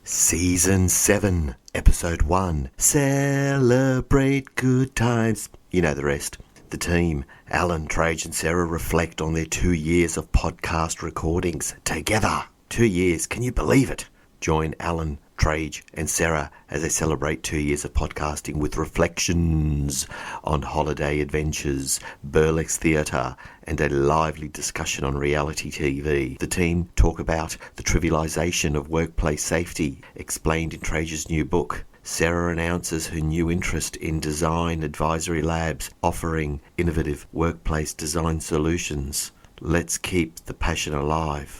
Season 7, Episode 1. Celebrate good times. You know the rest. The team, Alan, Trajce and Sara, reflect on their 2 years of podcast recordings together. 2 years, can you believe it? Join Alan, Trajce and Sara as they celebrate 2 years of podcasting with reflections on holiday adventures, burlesque theatre and a lively discussion on reality TV. The team talk about the trivialisation of workplace safety explained in Trajce's new book. Sara announces her new interest in design advisory labs offering innovative workplace design solutions. Let's keep the passion alive.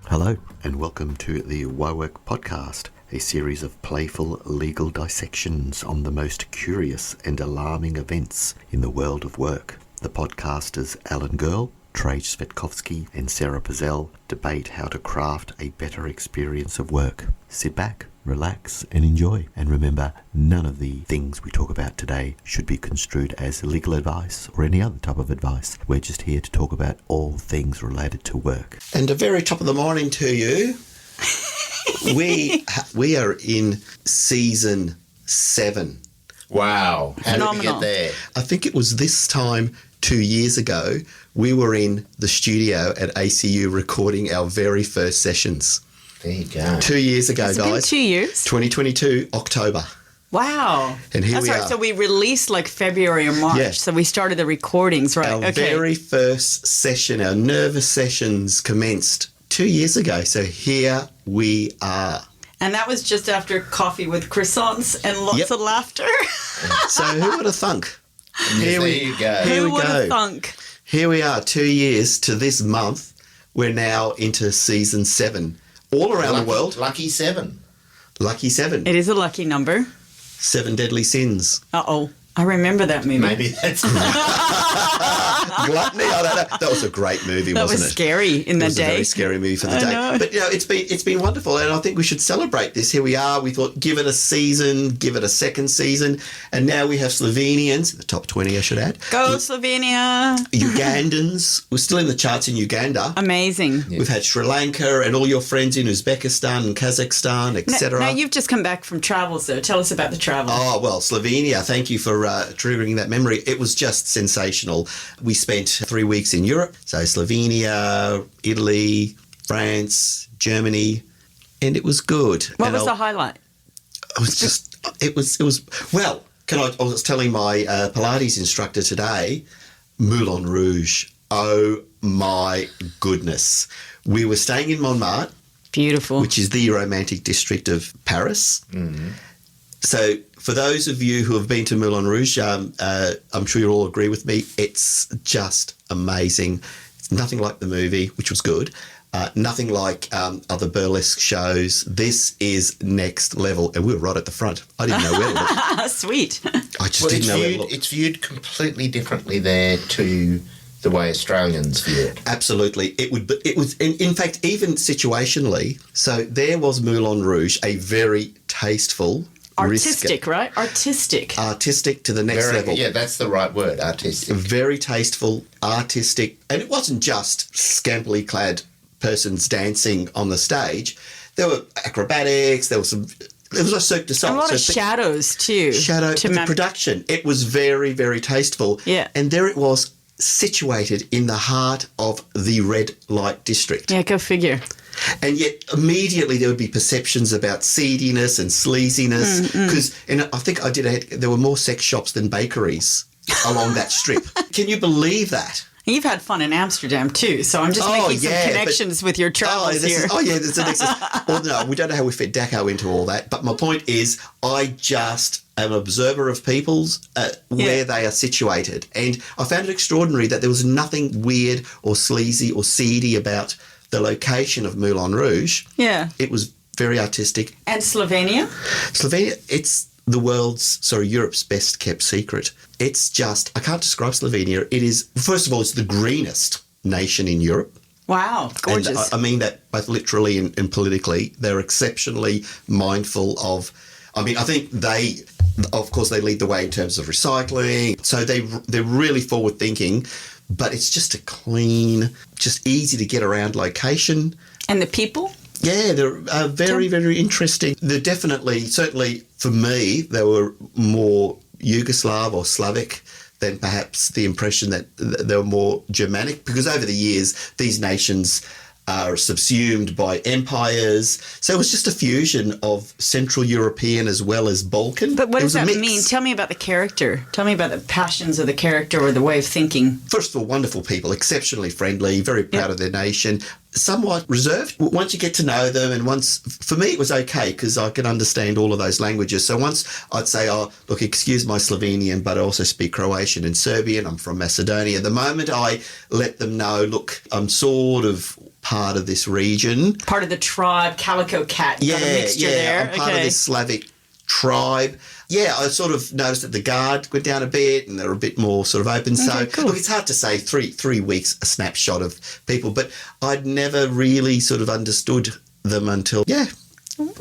Hello and welcome to the WhyWork podcast, a series of playful legal dissections on the most curious and alarming events in the world of work. The podcasters Alan Girl, Trajce Svetkovsky and Sara Pazell debate how to craft a better experience of work. Sit back, relax and enjoy. And remember, none of the things we talk about today should be construed as legal advice or any other type of advice. We're just here to talk about all things related to work. And a very top of the morning to you. We are in season 7. Wow. How did we get there? I think it was this time 2 years ago. We were in the studio at ACU recording our very first sessions. There you go. 2 years ago, It's guys. been 2 years? 2022, October. Wow. And here That's we right. are. So we released like February or March. Yeah. So we started the recordings, right? Our very first session, our nervous sessions commenced 2 years ago. So here we are. And that was just after coffee with croissants and lots of laughter. So who would have thunk? There you go. Here we Who would go. have thunk? Here we are, 2 years to this month. We're now into season 7. All around the world. Lucky 7. Lucky 7. It is a lucky number. 7 Deadly Sins. Uh-oh. I remember that movie. Maybe that's Gluttony. I don't know. That was a great movie, That wasn't was it? scary in It the was a day. very scary movie for the I day. know. But, you know, it's been wonderful, and I think we should celebrate this. Here we are. We thought, give it a season, give it a second season, and now we have Slovenians, the top 20, I should add. Go Slovenia. Ugandans. We're still in the charts in Uganda. Amazing. We've had Sri Lanka and all your friends in Uzbekistan and Kazakhstan, etc. Now you've just come back from travels, though. Tell us about the travel. Oh, well, Slovenia, thank you for triggering that memory. It was just sensational. We spent 3 weeks in Europe, so Slovenia, Italy, France, Germany, and it was good. What was the highlight? It was, well, I was telling my Pilates instructor today, Moulin Rouge. Oh, my goodness. We were staying in Montmartre, Beautiful. which is the romantic district of Paris. Mm-hmm. So for those of you who have been to Moulin Rouge, I'm sure you'll all agree with me, it's just amazing. It's nothing like the movie, which was good. Nothing like other burlesque shows. This is next level. And we were right at the front. I didn't know where to look. Sweet. I just didn't know where to look. It's viewed completely differently there to the way Australians view it. Absolutely. It was, in fact, even situationally. So there was Moulin Rouge, a very tasteful, Artistic, right? Artistic to the next level. Yeah, that's the right word, artistic. Very tasteful, artistic, and it wasn't just scantily clad persons dancing on the stage. There were acrobatics. There was a Cirque du Soleil. A lot of shadows too. The production. It was very, very tasteful. Yeah. And there it was, situated in the heart of the red light district. Yeah, go figure. And yet immediately there would be perceptions about seediness and sleaziness because I think there were more sex shops than bakeries along that strip. Can you believe that? You've had fun in Amsterdam too, so I'm just making some connections with your travels here. There's a nexus. Well, no, we don't know how we fit Dachau into all that, but my point is I just am an observer of people's where they are situated, and I found it extraordinary that there was nothing weird or sleazy or seedy about the location of Moulin Rouge. Yeah. It was very artistic. And Slovenia? Slovenia, it's Europe's best kept secret. It's just, I can't describe Slovenia. It is, first of all, it's the greenest nation in Europe. Wow, gorgeous. And I mean that both literally and politically. They're exceptionally mindful of, I think of course, they lead the way in terms of recycling. So they're really forward thinking, but it's just a clean, just easy to get around location. And the people? Yeah, they're very, very interesting. They're definitely, certainly for me, they were more Yugoslav or Slavic than perhaps the impression that they were more Germanic, because over the years, these nations are subsumed by empires. So it was just a fusion of Central European as well as Balkan. But what does that mean? Tell me about the character. Tell me about the passions of the character or the way of thinking. First of all, wonderful people, exceptionally friendly, very proud of their nation, somewhat reserved. Once you get to know them, and for me, it was okay because I can understand all of those languages. So once I'd say, oh, look, excuse my Slovenian, but I also speak Croatian and Serbian. I'm from Macedonia. The moment I let them know, look, I'm sort of part of this region. Part of the tribe, Calico Cat. Got a mixture there. I'm part of this Slavic tribe. Yeah, I sort of noticed that the guard went down a bit and they're a bit more sort of open. So, cool. Look, it's hard to say 3 weeks, a snapshot of people, but I'd never really sort of understood them until, I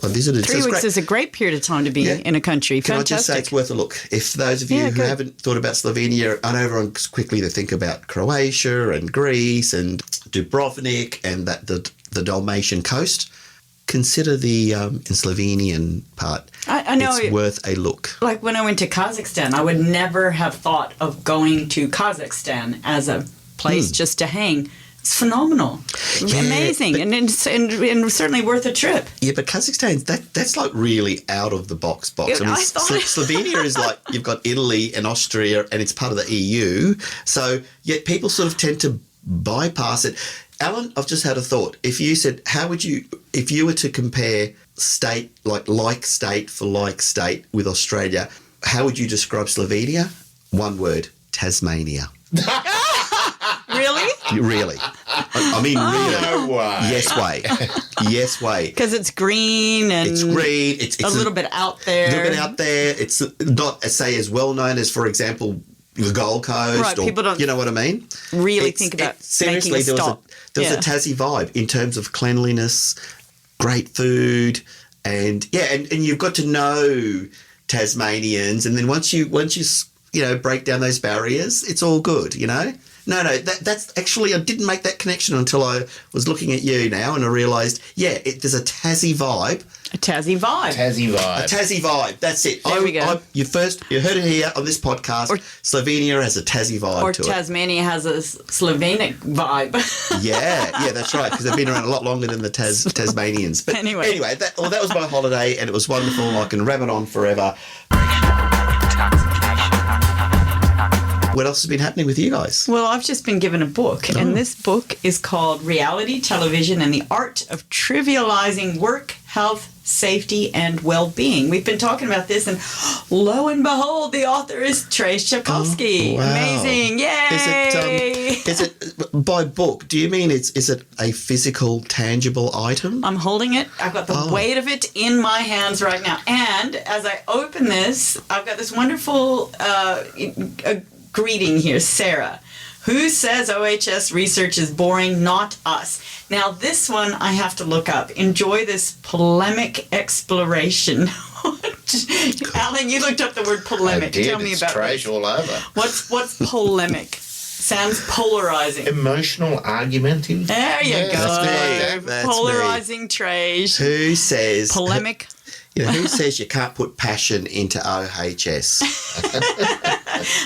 visited. 3 weeks is a great period of time to be in a country. Can Fantastic. I just say it's worth a look? If those of you who haven't thought about Slovenia, I know everyone quickly to think about Croatia and Greece and Dubrovnik and the Dalmatian coast. Consider the Slovenian part. I know it's worth a look. Like when I went to Kazakhstan, I would never have thought of going to Kazakhstan as a place just to hang. It's phenomenal. Yeah, amazing. And certainly worth a trip. Yeah, but Kazakhstan, that's like really out of the box. I thought Slovenia is like, you've got Italy and Austria and it's part of the EU. So yet people sort of tend to bypass it. Alan, I've just had a thought. If you said, if you were to compare state, like state for like state with Australia, how would you describe Slovenia? One word, Tasmania. Really? Really. I mean, really. No way. Yes way. Yes way. Because it's green and it's green. It's a little bit out there. A little bit out there. It's not, as well known as, for example, the Gold Coast. Right, people don't you know what I mean? Really think about seriously, making a stop. There was a Tassie vibe in terms of cleanliness, great food, and you've got to know Tasmanians, and then once you break down those barriers, it's all good, No, that's actually, I didn't make that connection until I was looking at you now, and I realised, there's a Tassie vibe. A Tassie vibe. A Tassie vibe. That's it. There we go. You heard it here on this podcast. Slovenia has a Tassie vibe to it. Or Tasmania has a Slovenic vibe. Yeah, that's right, because they've been around a lot longer than the Tasmanians. But anyway, that was my holiday, and it was wonderful. I can rabbit on forever. What else has been happening with you guys? Well, I've just been given a book, and this book is called Reality Television and the Art of Trivialising Work, Health, Safety, and Wellbeing. We've been talking about this, and lo and behold, the author is Trajce. Oh, wow. Amazing. Yay! Is it by book? Do you mean is it a physical, tangible item? I'm holding it. I've got the weight of it in my hands right now. And as I open this, I've got this wonderful greeting here, Sara, who says OHS research is boring, not us. Now, this one I have to look up. Enjoy this polemic exploration. Alan, you looked up the word polemic. Tell me about Trajce all over. What's polemic? Sounds polarizing. Emotional, argumentative. There you go. That's Polarizing Trajce. Who says polemic? Who says you can't put passion into OHS?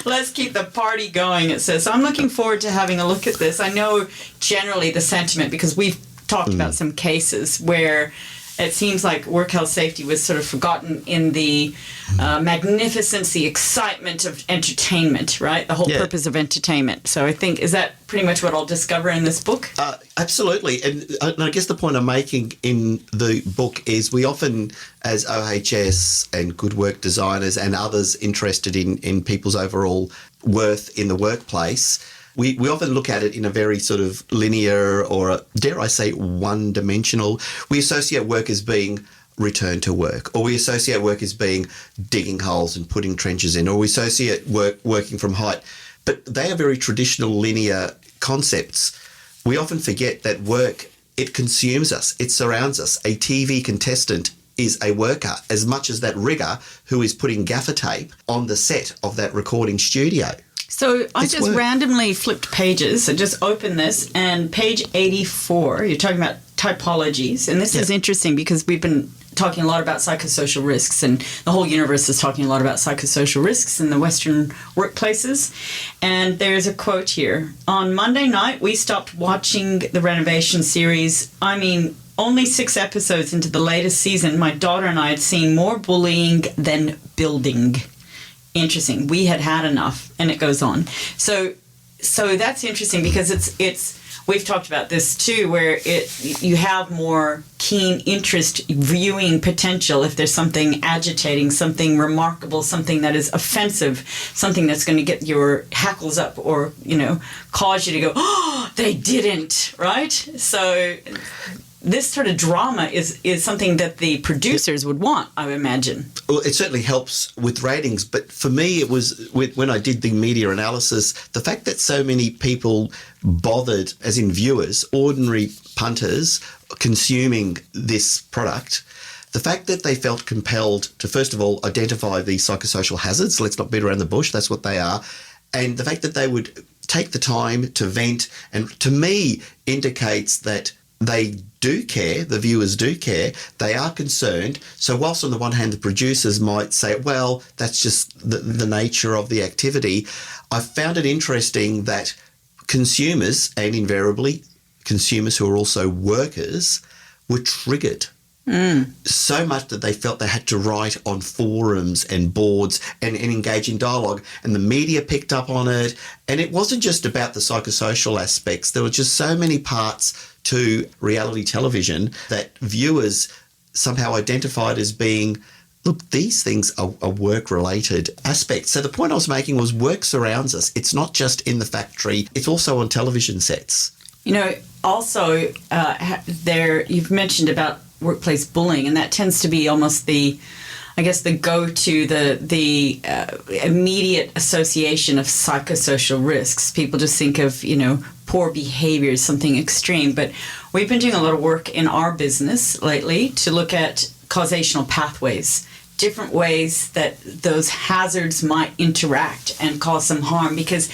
Let's keep the party going, it says. So I'm looking forward to having a look at this. I know generally the sentiment, because we've talked about some cases where it seems like work health safety was sort of forgotten in the magnificence, the excitement of entertainment, right? The whole purpose of entertainment. So I think, is that pretty much what I'll discover in this book? Absolutely. And I guess the point I'm making in the book is we often, as OHS and good work designers and others interested in people's overall worth in the workplace, we often look at it in a very sort of linear or, dare I say, one-dimensional. We associate work as being return to work, or we associate work as being digging holes and putting trenches in, or we associate working from height. But they are very traditional linear concepts. We often forget that work, it consumes us, it surrounds us. A TV contestant is a worker as much as that rigger who is putting gaffer tape on the set of that recording studio. So I It's just work. randomly flipped pages. So just open this, and page 84, you're talking about typologies. And this is interesting because we've been talking a lot about psychosocial risks, and the whole universe is talking a lot about psychosocial risks in the Western workplaces. And there's a quote here. On Monday night, we stopped watching the renovation series. I mean, only 6 episodes into the latest season, my daughter and I had seen more bullying than building. Interesting. We had enough, and it goes on. So that's interesting because it's we've talked about this too, where you have more keen interest viewing potential if there's something agitating, something remarkable, something that is offensive, something that's going to get your hackles up or, cause you to go, oh, they didn't, right? So this sort of drama is something that the producers would want, I would imagine. Well, it certainly helps with ratings, but for me, it was when I did the media analysis, the fact that so many people bothered, as in viewers, ordinary punters, consuming this product, the fact that they felt compelled to, first of all, identify the psychosocial hazards, let's not beat around the bush, that's what they are, and the fact that they would take the time to vent, and to me, indicates that they do care, the viewers do care, they are concerned. So whilst on the one hand the producers might say, well, that's just the nature of the activity, I found it interesting that consumers, and invariably consumers who are also workers, were triggered. So much that they felt they had to write on forums and boards and engage in dialogue, and the media picked up on it. And it wasn't just about the psychosocial aspects. There were just so many parts to reality television that viewers somehow identified as being, look, these things are work-related aspects. So the point I was making was work surrounds us. It's not just in the factory. It's also on television sets. Also, you've mentioned about workplace bullying, and that tends to be almost the go-to, the immediate association of psychosocial risks. People just think of, poor behavior as something extreme. But we've been doing a lot of work in our business lately to look at causational pathways, different ways that those hazards might interact and cause some harm, because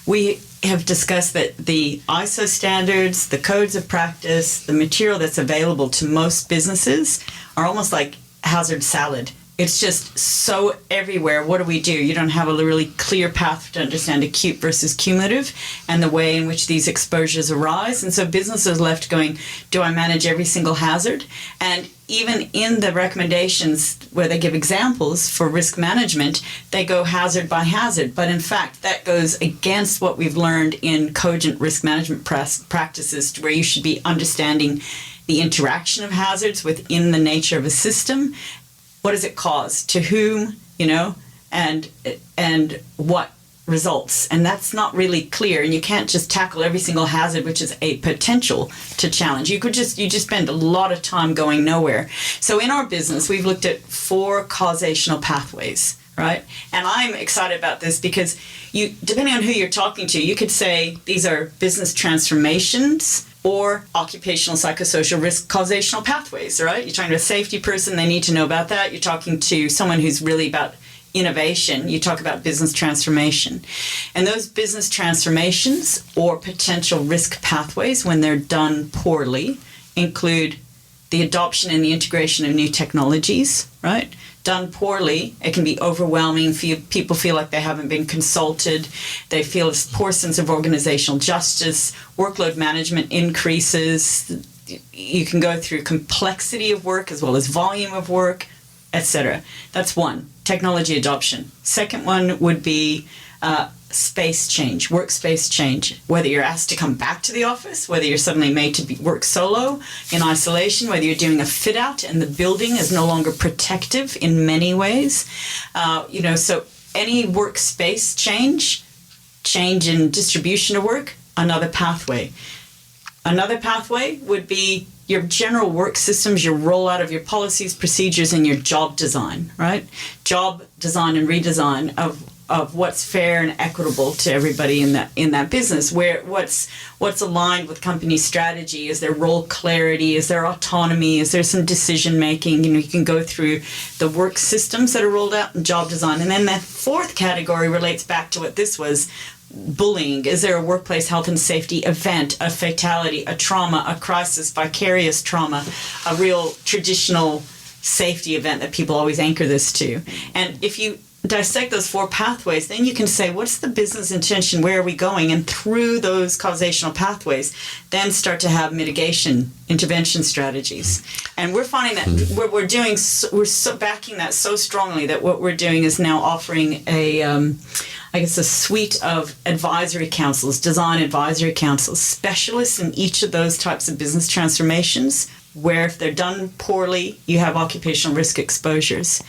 we have discussed that the ISO standards, the codes of practice, the material that's available to most businesses are almost like hazard salad. It's just so everywhere. What do? You don't have a really clear path to understand acute versus cumulative and the way in which these exposures arise. And so businesses are left going, do I manage every single hazard? And even in the recommendations where they give examples for risk management, they go hazard by hazard. But in fact, that goes against what we've learned in cogent risk management practices, where you should be understanding the interaction of hazards within the nature of a system. What does it cause? To whom, and what results? And that's not really clear. And you can't just tackle every single hazard, which is a potential to challenge. You just spend a lot of time going nowhere. So in our business, we've looked at 4 causational pathways, right? And I'm excited about this because depending on who you're talking to, you could say these are business transformations or occupational psychosocial risk causational pathways, right? You're talking to a safety person, they need to know about that. You're talking to someone who's really about innovation, you talk about business transformation. And those business transformations or potential risk pathways, when they're done poorly, include the adoption and the integration of new technologies, right? Done poorly, it can be overwhelming. People feel like they haven't been consulted. They feel a poor sense of organizational justice. Workload management increases. You can go through complexity of work as well as volume of work, etc. That's one, technology adoption. Second one would be space change, workspace change, whether you're asked to come back to the office, whether you're suddenly made to work solo in isolation, whether you're doing a fit out and the building is no longer protective in many ways. So any workspace change in distribution of work, another pathway. Another pathway would be your general work systems, your rollout of your policies, procedures, and your job design, right? Job design and redesign of what's fair and equitable to everybody in that business, where what's aligned with company strategy. Is there role clarity? Is there autonomy? Is there some decision making? You can go through the work systems that are rolled out and job design. And then that fourth category relates back to what this was. Bullying. Is there a workplace health and safety event, a fatality, a trauma, a crisis, vicarious trauma, a real traditional safety event that people always anchor this to? And if you dissect those four pathways, then you can say, what's the business intention? Where are we going? And through those causational pathways, then start to have mitigation intervention strategies. And we're finding that what we're doing, we're so backing that so strongly that what we're doing is now offering a suite of advisory councils, design advisory councils, specialists in each of those types of business transformations, where if they're done poorly, you have occupational risk exposures.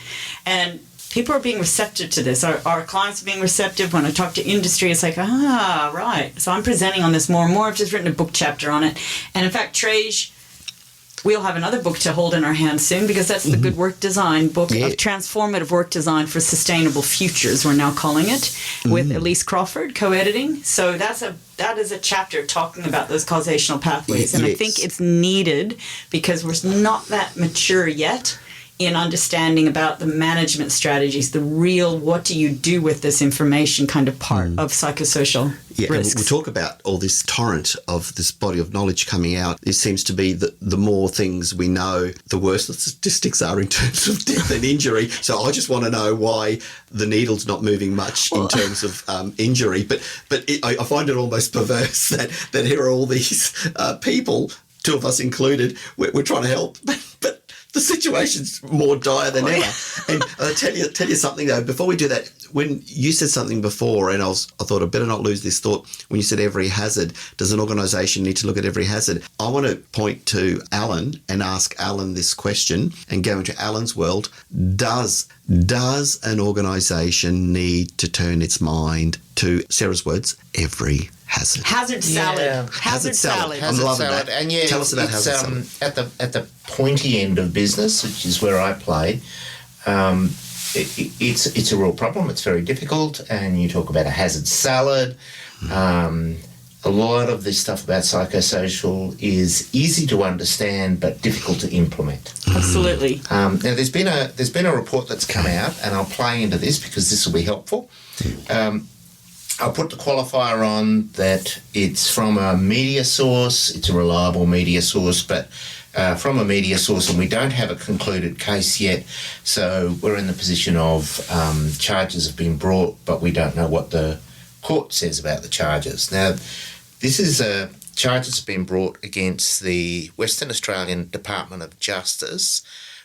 And people are being receptive to this. Our clients are being receptive. When I talk to industry, it's like, right. So I'm presenting on this more and more. I've just written a book chapter on it. And in fact, Trajce, we'll have another book to hold in our hands soon, because that's the Good Work Design book of transformative work design for sustainable futures, we're now calling it, with Elise Crawford co-editing. So that is a chapter talking about those causational pathways. And I think it's needed because we're not that mature yet in understanding about the management strategies, the real what do you do with this information kind of part of psychosocial risks. And we talk about all this torrent of this body of knowledge coming out. It seems to be that the more things we know, the worse the statistics are in terms of death and injury. So I just want to know why the needle's not moving much in terms of injury. But I find it almost perverse that here are all these people, two of us included, we're trying to help, but the situation's more dire than ever. And I'll tell you something though, before we do that, when you said something before, and I thought I'd better not lose this thought, when you said every hazard, does an organisation need to look at every hazard? I want to point to Alan and ask Alan this question and go into Alan's world. Does an organisation need to turn its mind to, Sarah's words, every hazard? Hazard salad. Yeah. Hazard salad. I'm loving salad. that. And Tell us about hazard salad. At the pointy end of business, which is where I play, it's a real problem. It's very difficult, and you talk about a hazard salad. A lot of this stuff about psychosocial is easy to understand but difficult to implement. Absolutely. Now there's been a report that's come out, and I'll play into this because this will be helpful. I'll put the qualifier on that it's from a media source, it's a reliable media source, but from a media source, and we don't have a concluded case yet, so we're in the position of charges have been brought, but we don't know what the court says about the charges. Now, this is charges have been brought against the Western Australian Department of Justice,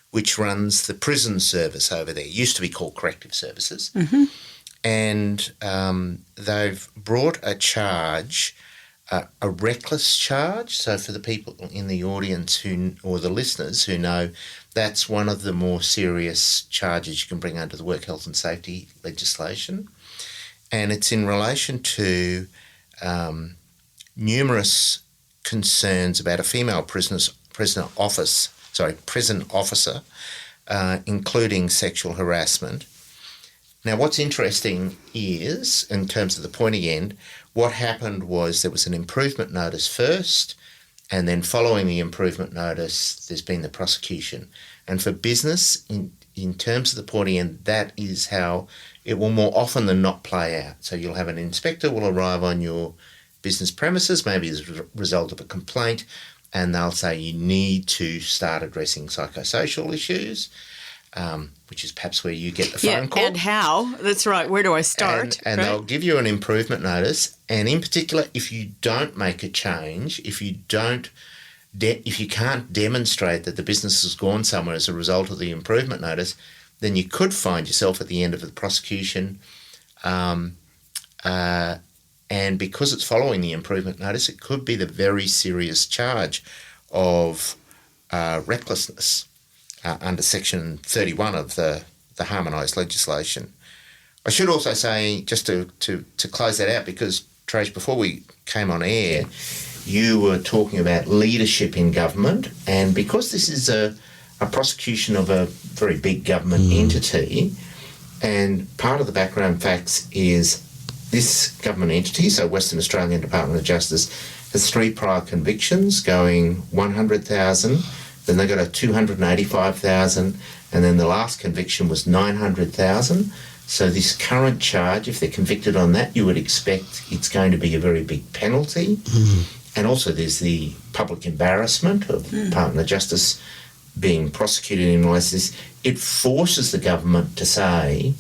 which runs the prison service over there. It used to be called Corrective Services. Mm-hmm. And they've brought a charge, a reckless charge. So for the people in the audience or the listeners who know, that's one of the more serious charges you can bring under the work health and safety legislation. And it's in relation to numerous concerns about a female prison officer, including sexual harassment. Now, what's interesting is, in terms of the pointy end, what happened was there was an improvement notice first, and then following the improvement notice, there's been the prosecution. And for business, in terms of the pointy end, that is how it will more often than not play out. So you'll have an inspector will arrive on your business premises, maybe as a result of a complaint, and they'll say you need to start addressing psychosocial issues. Which is perhaps where you get the phone call. And how. That's right. Where do I start? And right? They'll give you an improvement notice. And in particular, if you don't make a change, if you can't demonstrate that the business has gone somewhere as a result of the improvement notice, then you could find yourself at the end of the prosecution. And because it's following the improvement notice, it could be the very serious charge of recklessness. Under Section 31 of the harmonised legislation. I should also say, just to close that out, because, Trajce, before we came on air, you were talking about leadership in government, and because this is a prosecution of a very big government entity, and part of the background facts is this government entity, so Western Australian Department of Justice, has 3 prior convictions going 100,000, then they got a 285,000, and then the last conviction was 900,000. So this current charge, if they're convicted on that, you would expect it's going to be a very big penalty. And also there's the public embarrassment of the Department of Justice being prosecuted in all this. It forces the government to say,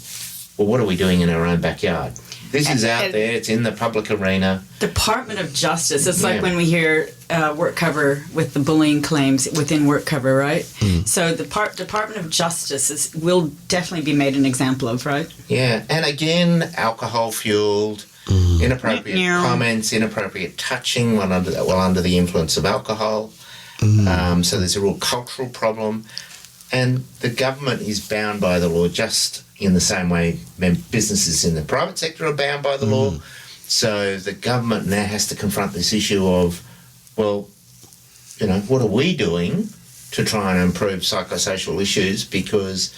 well, what are we doing in our own backyard? This is out there, it's in the public arena. Department of Justice, it's like when we hear work cover with the bullying claims within work cover, right? So the Department of Justice will definitely be made an example of, right? Yeah, and again, alcohol-fueled, inappropriate comments, inappropriate touching while under the influence of alcohol. So there's a real cultural problem. And the government is bound by the law just in the same way businesses in the private sector are bound by the law. So the government now has to confront this issue of, well, you know, what are we doing to try and improve psychosocial issues, because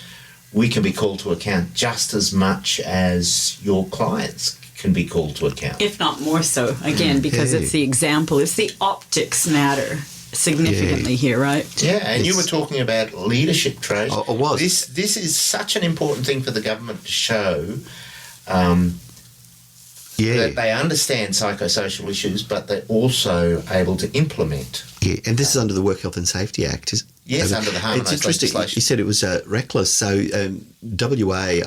we can be called to account just as much as your clients can be called to account. If not more so, again, because it's the example, it's the optics matter significantly here, right? Yeah, and you were talking about leadership, Trajce. I was. This is such an important thing for the government to show that they understand psychosocial issues, but they're also able to implement. Yeah, and this is under the Work Health and Safety Act, is Yes, under the harmonised legislation. You said it was reckless. So WA,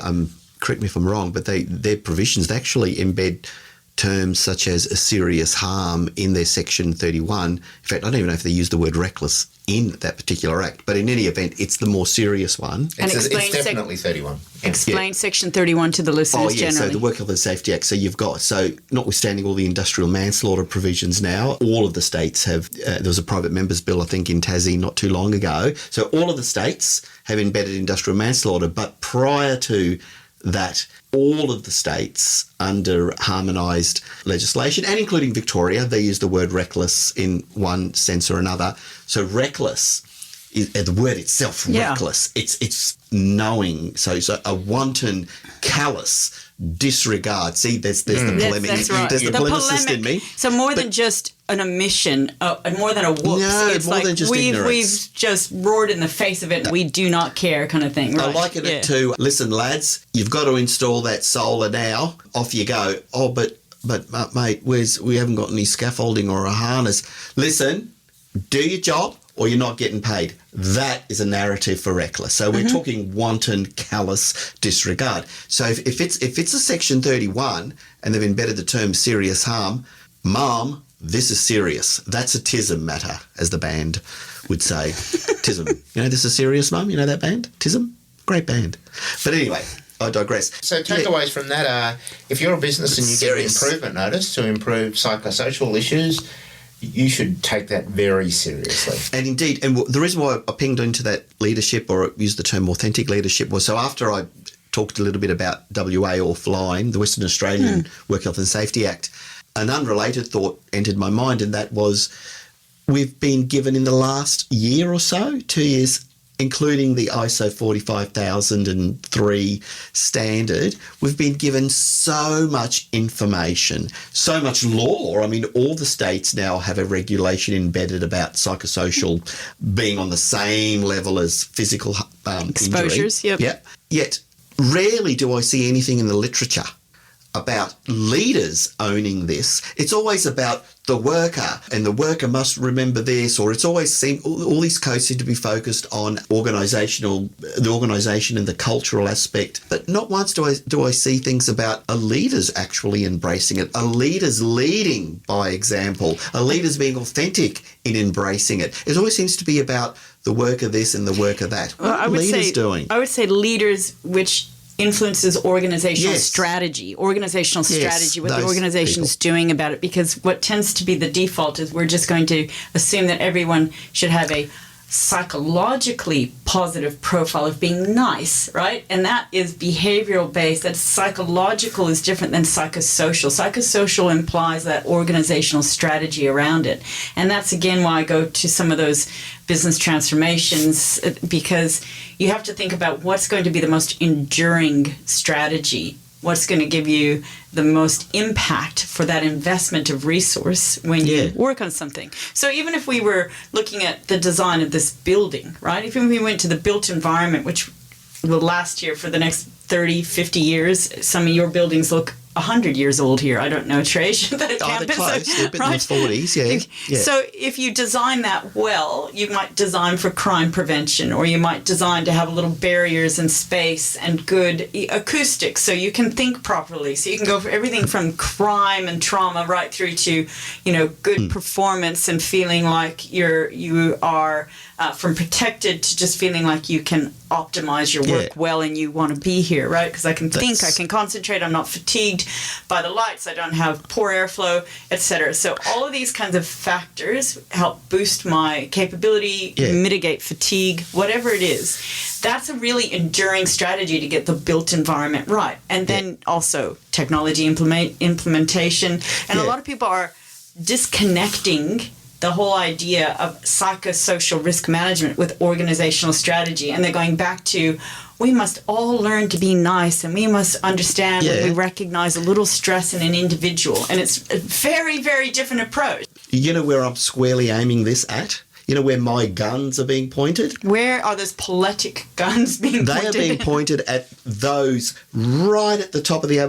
correct me if I'm wrong, but their provisions, they actually embed terms such as a serious harm in their Section 31. In fact, I don't even know if they use the word reckless in that particular act, but in any event, it's the more serious one. It's definitely 31. Explain Section 31 to the listeners generally. So the Work Health and Safety Act. So you've got, notwithstanding all the industrial manslaughter provisions now, all of the states have, there was a private members bill, I think, in Tassie not too long ago. So all of the states have embedded industrial manslaughter, but prior to that, all of the states under harmonised legislation, and including Victoria, they use the word reckless in one sense or another. So reckless is the word itself. Reckless. It's knowing. So a wanton, callous disregard. See, there's the polemic. That's right. There's the polemicist in me. So more than just an omission, more than a whoops. No, it's more like than just ignorance. We've just roared in the face of it and we do not care kind of thing. Right. I liken it to, listen, lads, you've got to install that solar now. Off you go. Oh, but mate, we haven't got any scaffolding or a harness. Listen, do your job or you're not getting paid. That is a narrative for reckless. So we're talking wanton, callous disregard. So if it's a Section 31 and they've embedded the term serious harm, Mom, this is serious. That's a TISM matter, as the band would say. TISM. You know, this is serious, Mum? You know that band? TISM? Great band. But anyway, I digress. So takeaways from that are, if you're a business and you get an improvement notice to improve psychosocial issues, you should take that very seriously. And indeed, and the reason why I pinged into that leadership, or used the term authentic leadership, was so after I talked a little bit about WA offline, the Western Australian Work Health and Safety Act, an unrelated thought entered my mind, and that was we've been given in the last year or so, 2 years, including the ISO 45003 standard, we've been given so much information, so much law. I mean, all the states now have a regulation embedded about psychosocial being on the same level as physical exposures. Injury. Yep. Yet rarely do I see anything in the literature about leaders owning this. It's always about the worker, and the worker must remember this, or it's always seemed all these codes seem to be focused on the organisation and the cultural aspect, but not once do I see things about a leader's actually embracing it, a leader's leading by example, a leader's being authentic in embracing it. It always seems to be about the worker this and the worker that. What are leaders doing? I would say leaders which influences organizational strategy, what the organization's doing about it, because what tends to be the default is we're just going to assume that everyone should have a psychologically positive profile of being nice, right? And that is behavioral based. That psychological is different than psychosocial. Psychosocial implies that organizational strategy around it. And that's again why I go to some of those business transformations, because you have to think about what's going to be the most enduring strategy. What's going to give you the most impact for that investment of resource when you work on something. So even if we were looking at the design of this building, right? If we went to the built environment, which will last here for the next 30, 50 years, some of your buildings look 100 years old here. I don't know, Trajce. They're close. They're a bit in the 40s, yeah. So if you design that well, you might design for crime prevention, or you might design to have little barriers and space and good acoustics so you can think properly. So you can go for everything from crime and trauma right through to, good performance and feeling like you are from protected to just feeling like you can optimize your work well and you want to be here, right? Because I can think, I can concentrate, I'm not fatigued by the lights, I don't have poor airflow, etc. So all of these kinds of factors help boost my capability, mitigate fatigue, whatever it is. That's a really enduring strategy to get the built environment right. And then also technology implementation. And a lot of people are disconnecting the whole idea of psychosocial risk management with organizational strategy. And they're going back to, we must all learn to be nice, and we must understand when we recognize a little stress in an individual. And it's a very, very different approach. You know where I'm squarely aiming this at? You know where my guns are being pointed? Where are those politic guns being pointed? They are being pointed at those right at the top of the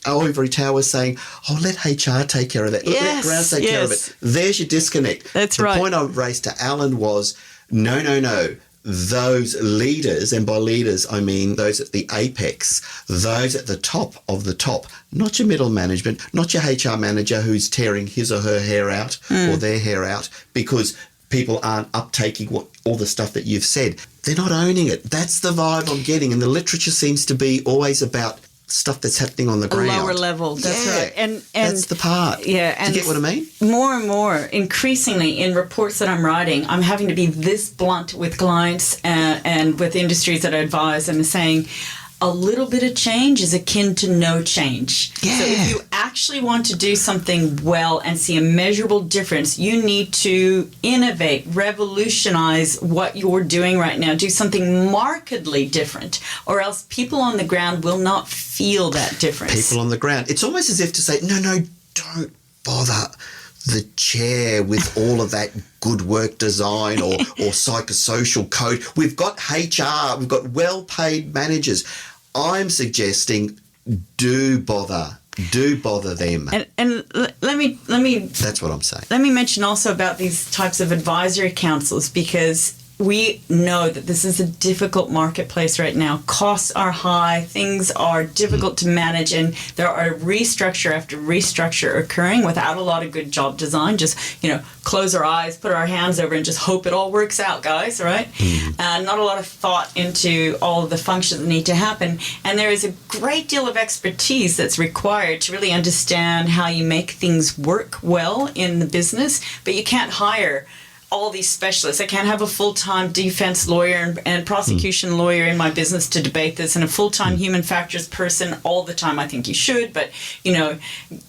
ivory tower saying, let HR take care of that. Let ground take care of it. There's your disconnect. That's right. The point I raised to Alan was, no. Those leaders, and by leaders I mean those at the apex, those at the top of the top, not your middle management, not your HR manager who's tearing his or her hair out or their hair out because people aren't uptaking all the stuff that you've said. They're not owning it. That's the vibe I'm getting. And the literature seems to be always about stuff that's happening on the ground. A lower level, that's right. And that's the part. Yeah. And do you get what I mean? More and more, increasingly in reports that I'm writing, I'm having to be this blunt with clients and with industries that I advise, and saying, a little bit of change is akin to no change. Yeah. So if you actually want to do something well and see a measurable difference, you need to innovate, revolutionize what you're doing right now, do something markedly different, or else people on the ground will not feel that difference. People on the ground. It's almost as if to say, no, don't bother the chair with all of that good work design or psychosocial code. We've got HR, we've got well-paid managers. I'm suggesting do bother them. And let me that's what I'm saying. Let me mention also about these types of advisory councils, because we know that this is a difficult marketplace right now. Costs are high, things are difficult to manage, and there are restructure after restructure occurring without a lot of good job design. Just, close our eyes, put our hands over, and just hope it all works out, guys, right? Not a lot of thought into all of the functions that need to happen. And there is a great deal of expertise that's required to really understand how you make things work well in the business, but you can't hire all these specialists. I can't have a full-time defense lawyer and prosecution lawyer in my business to debate this, and a full-time human factors person all the time. I think you should, but,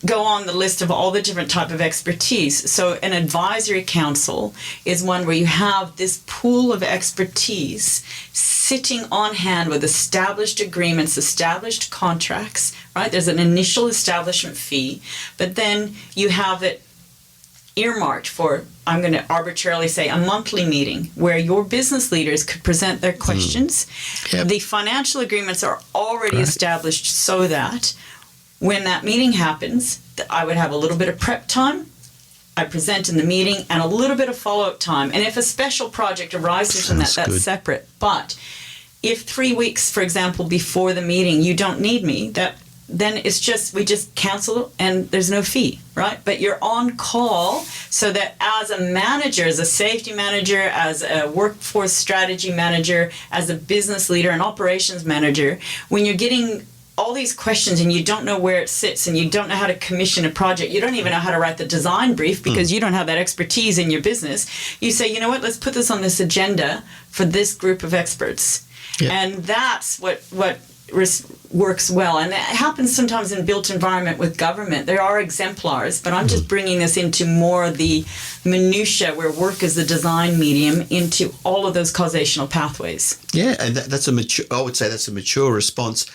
go on the list of all the different type of expertise. So an advisory council is one where you have this pool of expertise sitting on hand with established agreements, established contracts, right? There's an initial establishment fee, but then you have it earmarked for, I'm going to arbitrarily say, a monthly meeting where your business leaders could present their questions. The financial agreements are already established so that when that meeting happens, I would have a little bit of prep time, I present in the meeting, and a little bit of follow-up time. And if a special project arises from that's separate. But if 3 weeks, for example, before the meeting, you don't need me, then it's just, we just cancel and there's no fee, right? But you're on call so that as a manager, as a safety manager, as a workforce strategy manager, as a business leader, an operations manager, when you're getting all these questions and you don't know where it sits and you don't know how to commission a project, you don't even know how to write the design brief because you don't have that expertise in your business, you say, you know what, let's put this on this agenda for this group of experts. Yeah. And that's what works well. And that happens sometimes in built environment with government. There are exemplars, but I'm just bringing this into more of the minutiae where work is the design medium into all of those causational pathways. Yeah, and I would say that's a mature response,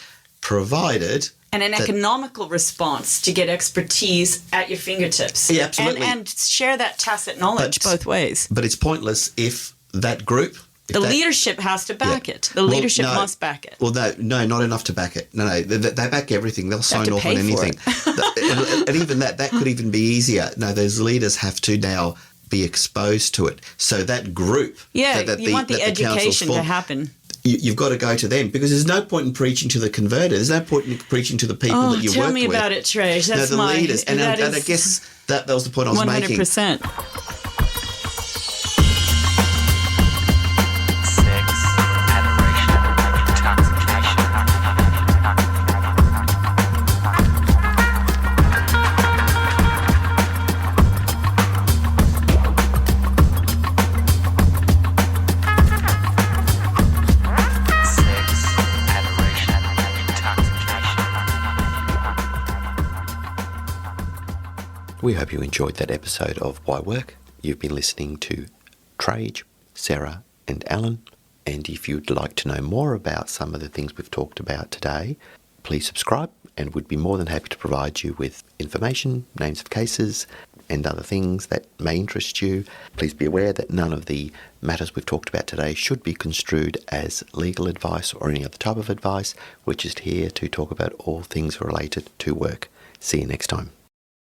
provided... And an economical response to get expertise at your fingertips. Yeah, absolutely. And share that tacit knowledge both ways. But it's pointless if that group... The leadership has to back it. The leadership must back it. Well, no, not enough to back it. No, they back everything. They'll sign off on anything. And even that could even be easier. No, those leaders have to now be exposed to it. So that group... Yeah, you want the education to happen. You've got to go to them because there's no point in preaching to the converted. There's no point in preaching to the people that you work with. Tell me about it, Trajce. That's the leaders. And I guess that was the point I was 100%. making. 100%. We hope you enjoyed that episode of WhyWork. You've been listening to Trajce, Sara and Alan. And if you'd like to know more about some of the things we've talked about today, please subscribe and we'd be more than happy to provide you with information, names of cases and other things that may interest you. Please be aware that none of the matters we've talked about today should be construed as legal advice or any other type of advice. We're just here to talk about all things related to work. See you next time.